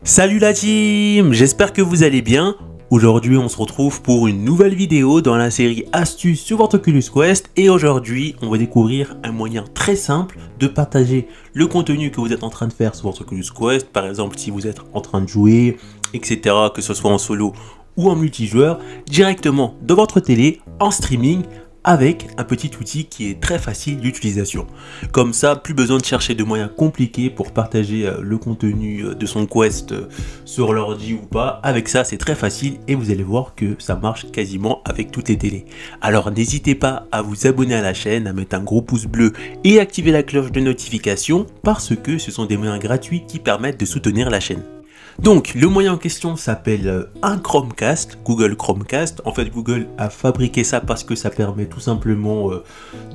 Salut la team, j'espère que vous allez bien. Aujourd'hui on se retrouve pour une nouvelle vidéo dans la série astuces sur votre Oculus Quest et aujourd'hui on va découvrir un moyen très simple de partager le contenu que vous êtes en train de faire sur votre Oculus Quest. Par exemple si vous êtes en train de jouer, etc., que ce soit en solo ou en multijoueur, directement de votre télé en streaming avec un petit outil qui est très facile d'utilisation. Comme ça, plus besoin de chercher de moyens compliqués pour partager le contenu de son Quest sur l'ordi ou pas. Avec ça, c'est très facile et vous allez voir que ça marche quasiment avec toutes les télés. Alors n'hésitez pas à vous abonner à la chaîne, à mettre un gros pouce bleu et activer la cloche de notification parce que ce sont des moyens gratuits qui permettent de soutenir la chaîne. Donc le moyen en question s'appelle un Chromecast, Google Chromecast. En fait Google a fabriqué ça parce que ça permet tout simplement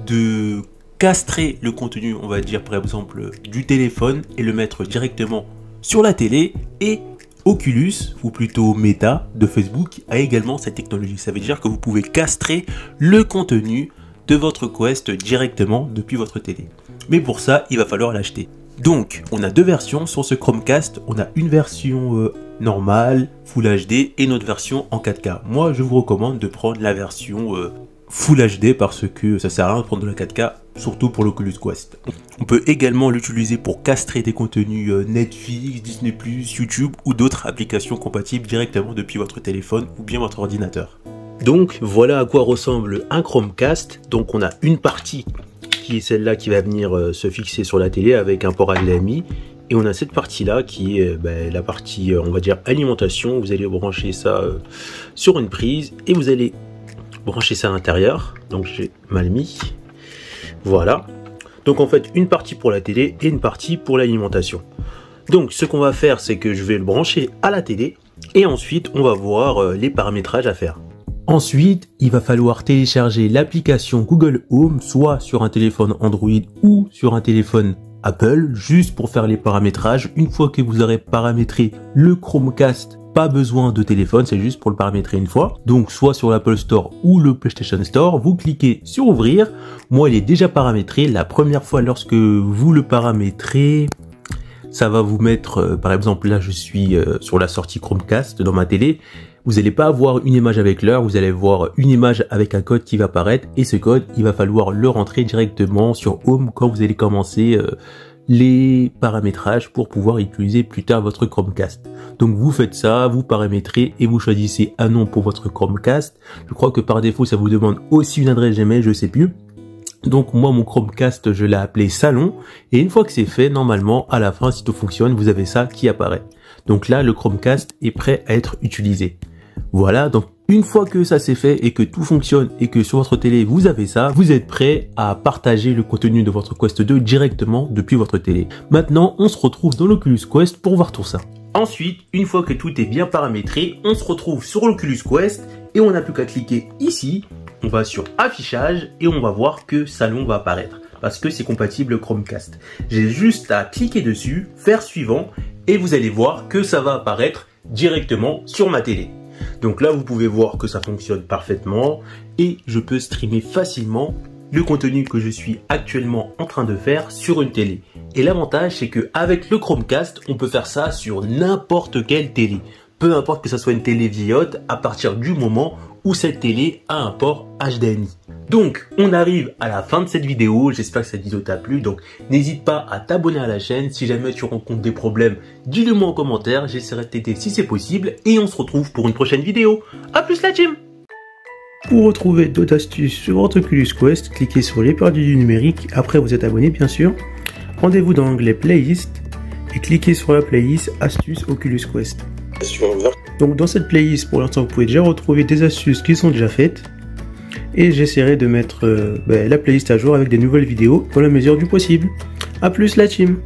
de castrer le contenu, on va dire par exemple du téléphone et le mettre directement sur la télé. Et Oculus, ou plutôt Meta de Facebook, a également cette technologie. Ça veut dire que vous pouvez castrer le contenu de votre Quest directement depuis votre télé. Mais pour ça il va falloir l'acheter. Donc, on a deux versions sur ce Chromecast. On a une version normale, Full HD, et une autre version en 4K. Moi, je vous recommande de prendre la version Full HD parce que ça sert à rien de prendre de la 4K, surtout pour l'Oculus Quest. On peut également l'utiliser pour castrer des contenus Netflix, Disney+, YouTube ou d'autres applications compatibles directement depuis votre téléphone ou bien votre ordinateur. Donc, voilà à quoi ressemble un Chromecast. Donc, on a une partie qui est celle-là qui va venir se fixer sur la télé avec un port HDMI, et on a cette partie-là qui est la partie, on va dire, alimentation. Vous allez brancher ça sur une prise et vous allez brancher ça à l'intérieur. Donc j'ai mal mis. Voilà. Donc en fait, une partie pour la télé et une partie pour l'alimentation. Donc ce qu'on va faire, c'est que je vais le brancher à la télé et ensuite on va voir les paramétrages à faire. Ensuite, il va falloir télécharger l'application Google Home, soit sur un téléphone Android ou sur un téléphone Apple, juste pour faire les paramétrages. Une fois que vous aurez paramétré le Chromecast, pas besoin de téléphone, c'est juste pour le paramétrer une fois. Donc, soit sur l'Apple Store ou le PlayStation Store, vous cliquez sur Ouvrir. Moi, il est déjà paramétré. La première fois, lorsque vous le paramétrez, ça va vous mettre, par exemple, là, je suis sur la sortie Chromecast dans ma télé. Vous n'allez pas avoir une image avec l'heure, vous allez voir une image avec un code qui va apparaître, et ce code, il va falloir le rentrer directement sur Home quand vous allez commencer les paramétrages pour pouvoir utiliser plus tard votre Chromecast. Donc vous faites ça, vous paramétrez et vous choisissez un nom pour votre Chromecast. Je crois que par défaut, ça vous demande aussi une adresse Gmail, je sais plus. Donc moi, mon Chromecast, je l'ai appelé Salon, et une fois que c'est fait, normalement, à la fin, si tout fonctionne, vous avez ça qui apparaît. Donc là, le Chromecast est prêt à être utilisé. Voilà, donc une fois que ça c'est fait et que tout fonctionne et que sur votre télé vous avez ça, vous êtes prêt à partager le contenu de votre Quest 2 directement depuis votre télé. Maintenant, on se retrouve dans l'Oculus Quest pour voir tout ça. Ensuite, une fois que tout est bien paramétré, on se retrouve sur l'Oculus Quest et on n'a plus qu'à cliquer ici. On va sur Affichage et on va voir que Salon va apparaître parce que c'est compatible Chromecast. J'ai juste à cliquer dessus, faire suivant et vous allez voir que ça va apparaître directement sur ma télé. Donc là, vous pouvez voir que ça fonctionne parfaitement et je peux streamer facilement le contenu que je suis actuellement en train de faire sur une télé. Et l'avantage, c'est qu'avec le Chromecast, on peut faire ça sur n'importe quelle télé. Peu importe que ce soit une télé vieillotte à partir du moment où cette télé a un port HDMI. Donc, on arrive à la fin de cette vidéo. J'espère que cette vidéo t'a plu. Donc, n'hésite pas à t'abonner à la chaîne. Si jamais tu rencontres des problèmes, dis-le moi en commentaire. J'essaierai de t'aider si c'est possible. Et on se retrouve pour une prochaine vidéo. A plus la team! Pour retrouver d'autres astuces sur votre Oculus Quest, cliquez sur les perdus du numérique. Après, vous êtes abonné, bien sûr. Rendez-vous dans l'onglet Playlist et cliquez sur la playlist Astuces Oculus Quest. Donc, dans cette playlist, pour l'instant, vous pouvez déjà retrouver des astuces qui sont déjà faites. Et j'essaierai de mettre la playlist à jour avec des nouvelles vidéos dans la mesure du possible. A plus la team!